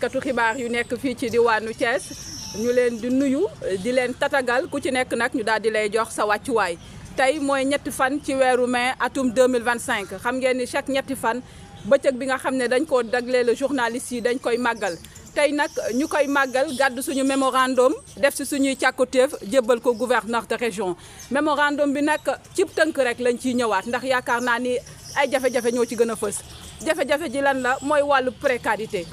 taskatu xibaar yu nekk fii ci diwaanu Thiès ñu leen di nuyu di leen tatagal ku ci nekk nag ñu daal di lay jox sa wàccuwaay tey mooy ñetti fan ci weeru mai atum 2025 xam ngeen ni chaque ñetti fan bëccëg bi nga xam ne dañ koo dagleel journalistes yi dañ koy màggal tey nag ñu koy màggal gàddu suñu mémorandum def si suñuy càkkutéef jébbal ko gouverneur de région mémorandum bi nag cib tënk rek lañ ciy ñëwaat ndax yaakaar naa ni ay jafe-jafe ñoo ci gën a fës jafe-jafe ji lan la mooy wàllu précarité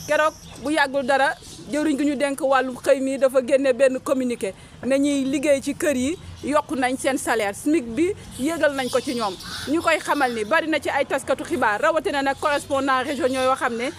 keroog bu yàggul dara jëriñ gi ñu denk wàllu xëy mi dafa génne benn communiqué ne ñuy liggéey ci kër yi yokku nañ seen salaire SMIC bi yéegal nañ ko ci ñoom ñu koy xamal ni bari na ci ay taskatu xibaar rawatina nag correspondant régionaux yoo xam ne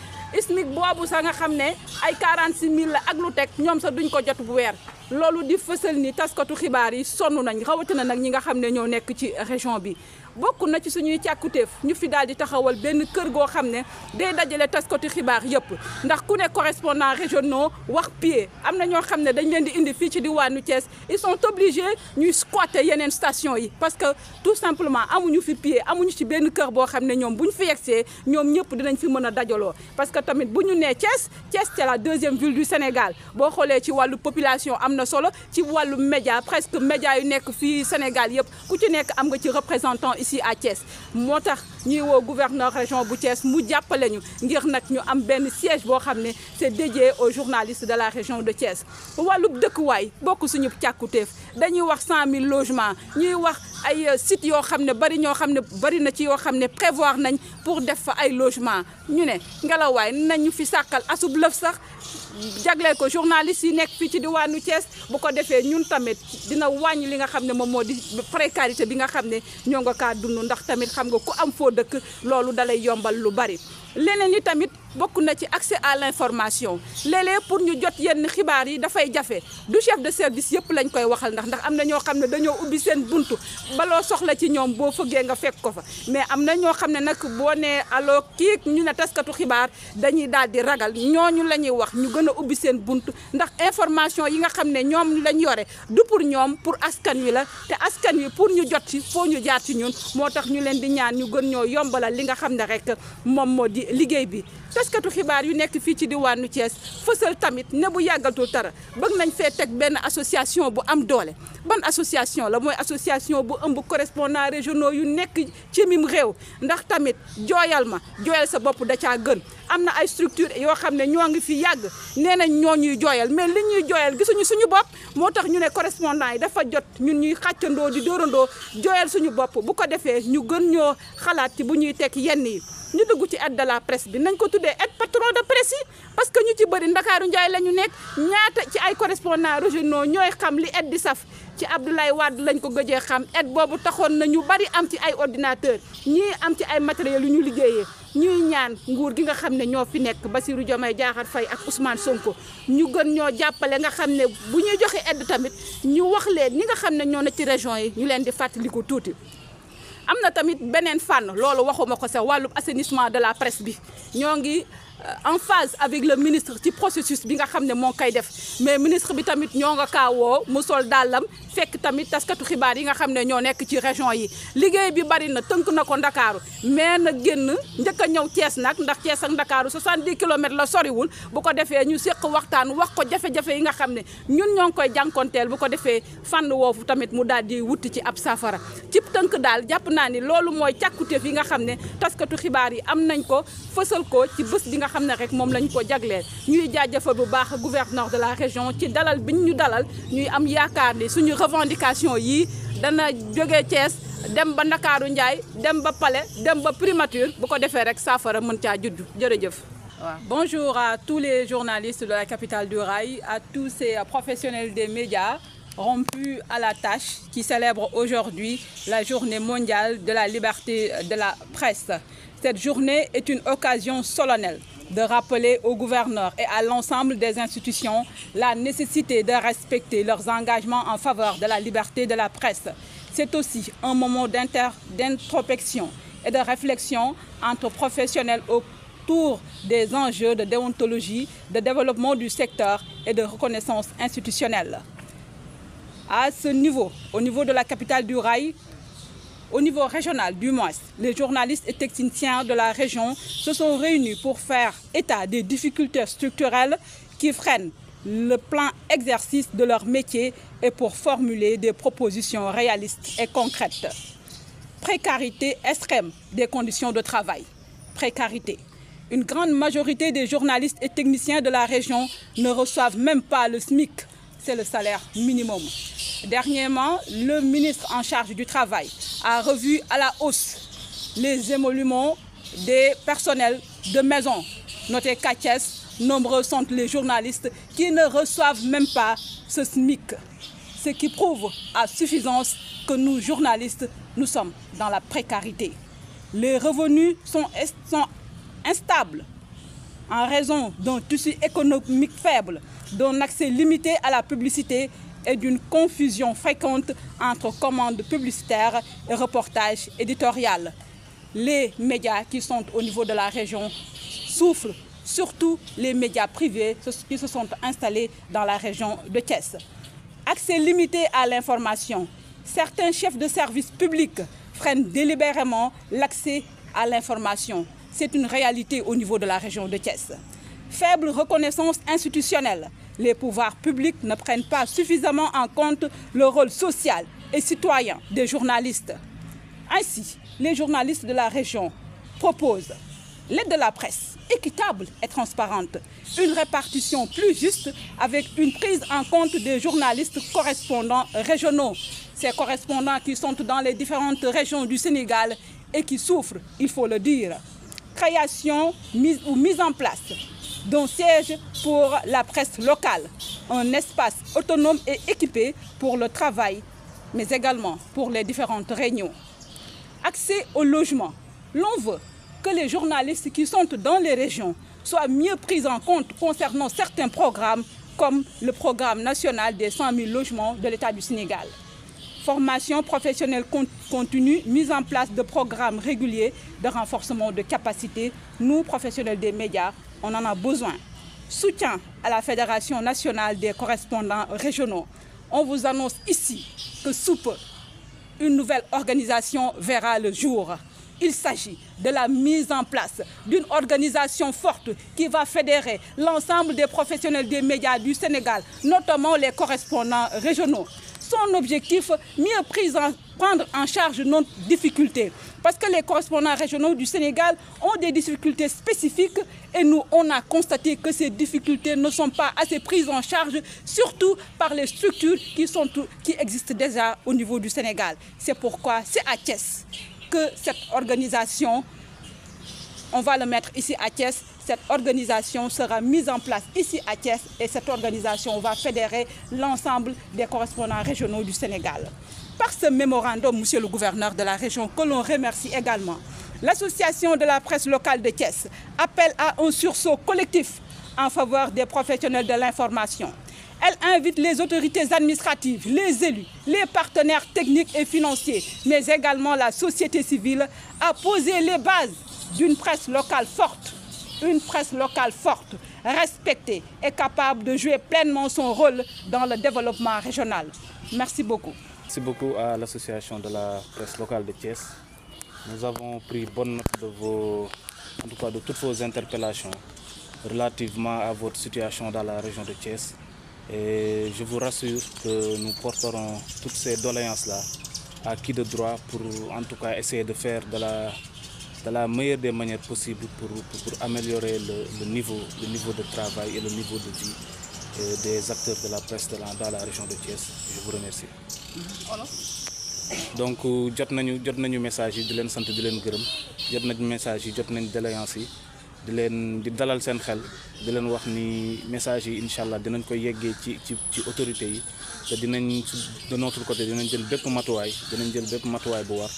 SMIC boobu sax nga xam ne ay 46000 la ak lu teg ñoom sax duñ ko jot bu weer loolu di fësal ni taskatu xibaar yi sonn nañ rawatina nag ñi nga xam ne ñoo nekk ci région bi bokk na ci suñuy càkkutéef ñu fi daal di taxawal benn kër goo xam ne day dajale taskatu xibaar yëpp ndax ku ne correspondant régionaux wax pied am na ñoo xam ne dañ leen di indi fii ci diwaanu Thiès ils sont obligés ñuy squatter yeneen station yi parce que tout simplement amuñu fi pied amuñu ci benn kër boo xam ne ñoom bu ñu fi yegsee ñoom ñëpp dinañ fi mën a dajaloo parce que tamit bu ñu nee Thiès c'est la deuxième ville du Sénégal boo xoolee ci wàllu population am na solo ci wàllu média presque média yu nekk fii Sénégal yëpp ku ci nekk am nga ci représentant ici à Thiès moo tax ñuy woo gouverneur région bu Thiès mu jàppale ñu ngir nag ñu am benn siège boo xam ne c'est dédié aux journalistes de la région de Thiès wàllu dëkkuwaay bokk suñu càkkutéef dañuy wax 100000 logements ñuy wax ay sites yoo xam ne bari ñoo xam ne bari na ci yoo xam ne prévoir nañ pour def fa ay logements ñu ne ngelawaay nañu fi sàkkal asub lëf sax jagleel ko journalistes yi nekk fii ci diwaanu Thiès bu ko defee ñun tamit dina wàññi li nga xam ne moom moo di précarité bi nga xam ne ñoo nga kaa dund ndax tamit xam nga ku am foo dëkk loolu dalay yombal lu bari leneen ni tamit bokk na ci accès à l'information léeg-léeg pour ñu jot yenn xibaar yi dafay jafe du chef de service yëpp lañ koy waxal ndax am na ñoo xam ne dañoo ubbi seen buntu baloo soxla ci ñoom boo fëggee nga fekk ko fa mais am na ñoo xam ne nag boo nee allo kii ñu ne taskatu xibaar dañuy daal di ragal ñooñu la ñuy wax ñu gën a ubbi seen buntu ndax information yi nga xam ne ñoom lañ yore du pour ñoom pour askan wi la te askan wi pour ñu jot ci foo ñu jaar ci ñun moo tax ñu leen di ñaan ñu gën ñoo yombalal li nga xam ne rek moom moo di liggéey bi taskatu xibaar yu nekk fii ci diwaanu Thiès fësal tamit ne bu yàggatul tara bëgg nañ fee teg benn association bu am doole ban association la mooy association bu ëmb correspondant régionaux yu nekk ci mim réew ndax tamit jooyal ma jooyal sa bopp da caa gën am na ay structure yoo xam ne ñoo ngi fi yàgg nee nañ ñoo ñuy jooyal mais li ñuy jooyal gisuñu suñu bopp moo tax ñu ne correspondant yi dafa jot ñun ñuy xàccandoo di dóorandoo jooyal suñu bopp bu ko defee ñu gën ñoo xalaat ci bu ñuy teg yenn yi ñu dugg ci aide de la presse bi nañ ko tuddee aide patron de presse yi parce que ñu ci bëri Ndakaaru Njaay la ñu nekk ñaata ci ay correspondants régionaux ñooy xam li aide di saf ci Abdoulaye Wade lañ ko gëjee xam aide boobu taxoon na ñu bari am ci ay ordinateur ñii am ci ay matériels yu ñu liggéeyee ñuy ñaan nguur gi nga xam ne ñoo fi nekk Bassirou Diomaye Diakhar Faye ak Ousmane Sonko ñu gën ñoo jàppale nga xam ne bu ñuy joxe aide tamit ñu wax leen ñi nga xam ne ñoo na ci région yi ñu leen di fàttaliku tuuti. am na tamit beneen fànn loolu waxuma ko sax wàllu assainissement de la presse bi ñoo ngi en phase avec le ministre ci processus bi nga xam ne moo koy def mais ministre bi tamit ñoo nga kaawoo mu sol dàllam fekk tamit taskatu xibaar yi nga xam ne ñoo nekk ci région yi liggéey bi bari na tënk na ko Ndakaaru mais na génn njëkk a ñëw Thiès nag ndax Thiès ak Ndakaaru 70 kilomètres la soriwul bu ko defee ñu séq waxtaan wax ko jafe-jafe yi nga xam ne ñun ñoo ngi koy jànkonteel bu ko defee fànn woofu tamit mu daal di wuti ci ab safara ci tënk daal jàpp naa ni loolu mooy càkkutéef yi nga xam ne taskatu xibaar yi am nañ ko fësal ko ci bés bi nga xam ne rek moom lañ ko jagleel ñuy jaajëfal bu baax gouverneur de la région ci dalal biñ ñu dalal ñuy am yaakaar ni suñu revendication yii dana jógee Thiès dem ba Ndakaaru Njaay dem ba Palais dem ba Primature bu ko defee rek saafara mën caa juddu jërëjëf. Bonjour à tous les journalistes de la capitale du rail, à tous ces professionnels des médias rompus à la tâche qui célèbrent aujourd'hui la journée mondiale de la liberté de la presse. Cette journée est une occasion solennelle de rappeler au gouverneur et à l'ensemble des institutions la nécessité de respecter leurs engagements en faveur de la liberté de la presse. C'est aussi un moment d'introspection et de réflexion entre professionnels autour des enjeux de déontologie, de développement du secteur et de reconnaissance institutionnelle. À ce niveau, au niveau de la capitale du rail, Au niveau régional, du moins, les journalistes et techniciens de la région se sont réunis pour faire état des difficultés structurelles qui freinent le plein exercice de leur métier et pour formuler des propositions réalistes et concrètes. Précarité extrême des conditions de travail. Précarité. Une grande majorité des journalistes et techniciens de la région ne reçoivent même pas le SMIC, c'est le salaire minimum. Dernièrement, le ministre en charge du travail a revu à la hausse les émoluments des personnels de maison. Notez qu'à Thiès, nombreux sont les journalistes qui ne reçoivent même pas ce SMIC. Ce qui prouve à suffisance que nous, journalistes, nous sommes dans la précarité. Les revenus sont instables en raison d'un tissu économique faible, d'un accès limité à la publicité et d'une confusion fréquente entre commandes publicitaires et reportages éditoriaux. Les médias qui sont au niveau de la région souffrent, surtout les médias privés qui se sont installés dans la région de Thiès. Accès limité à l'information. Certains chefs de services publics freinent délibérément l'accès à l'information. C'est une réalité au niveau de la région de Thiès. Faible reconnaissance institutionnelle. Les pouvoirs publics ne prennent pas suffisamment en compte le rôle social et citoyen des journalistes. Ainsi, les journalistes de la région proposent l'aide de la presse équitable et transparente, une répartition plus juste avec une prise en compte des journalistes correspondants régionaux. Ces correspondants qui sont dans les différentes régions du Sénégal et qui souffrent, il faut le dire. Création ou mise en place d'un siège pour la presse locale, un espace autonome et équipé pour le travail, mais également pour les différentes réunions. Accès au logement. L'on veut que les journalistes qui sont dans les régions soient mieux pris en compte concernant certains programmes, comme le programme national des 100 000 logements de l'État du Sénégal. Formation professionnelle continue, mise en place de programmes réguliers de renforcement de capacités. Nous, professionnels des médias, on en a besoin. Soutien à la Fédération nationale des correspondants régionaux. On vous annonce ici que sous peu, une nouvelle organisation verra le jour. Il s'agit de la mise en place d'une organisation forte qui va fédérer l'ensemble des professionnels des médias du Sénégal, notamment les correspondants régionaux. Son objectif, prendre en charge nos difficultés. Parce que les correspondants régionaux du Sénégal ont des difficultés spécifiques et nous, on a constaté que ces difficultés ne sont pas assez prises en charge, surtout par les structures qui existent déjà au niveau du Sénégal. C'est pourquoi c'est à Thiès que cette organisation, on va le mettre ici à Thiès, cette organisation sera mise en place ici à Thiès et cette organisation va fédérer l'ensemble des correspondants régionaux du Sénégal. Par ce mémorandum, monsieur le gouverneur de la région, que l'on remercie également, l'association de la presse locale de Thiès appelle à un sursaut collectif en faveur des professionnels de l'information. Elle invite les autorités administratives, les élus, les partenaires techniques et financiers, mais également la société civile à poser les bases d'une presse locale forte. Une presse locale forte, respectée et capable de jouer pleinement son rôle dans le développement régional. Merci beaucoup. Merci beaucoup à l'association de la presse locale de Thiès. Nous avons pris bonne note de toutes vos interpellations relativement à votre situation dans la région de Thiès. Et je vous rassure que nous porterons toutes ces doléances-là à qui de droit pour en tout cas essayer de faire de la meilleure des manières possibles pour améliorer le niveau de travail et le niveau de vie des acteurs de la presse dans la région de Thiès. Je vous remercie. Donc jot nañu message yi di leen sant di leen gërëm jot nañu message yi jot nañu doléances yi di dalal seen xel di leen wax ni message yi incha allah dinañ ko yeggee ci autorités yi te dinañ de notre côté dinañ jël bépp matuwaay bu war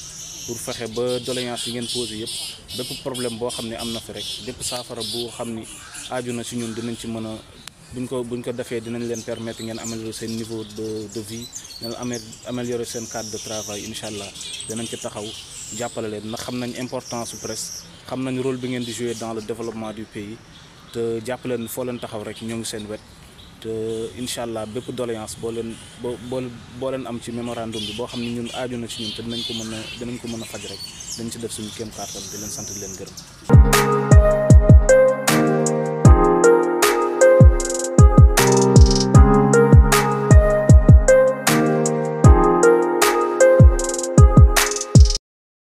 pour fexe ba doléance yi ngeen posé yëpp bépp problème boo xam ne am na fi rek bépp saafara bu xam ni aaju na si ñun dinañ ci mën a buñ ko defee dinañ leen permettre ngeen améliorer seen niveau de vie ngeen améliorer seen cadre de travail incha allah dinañ ci taxaw jàppale leen ndax xam nañ importance su presse xam nañ rôle bi ngeen di jouer dans le développement du pays te jàppale leen foo leen taxaw rek ñoo ngi seen wet te te incha allah bépp doléance boo leen am ci mémorandum bi boo xam ne ñun aaju na ci ñun te dinañ ko mën a faj rek dañ ci def suñu kéem kàttan di leen sant di leen gërëm.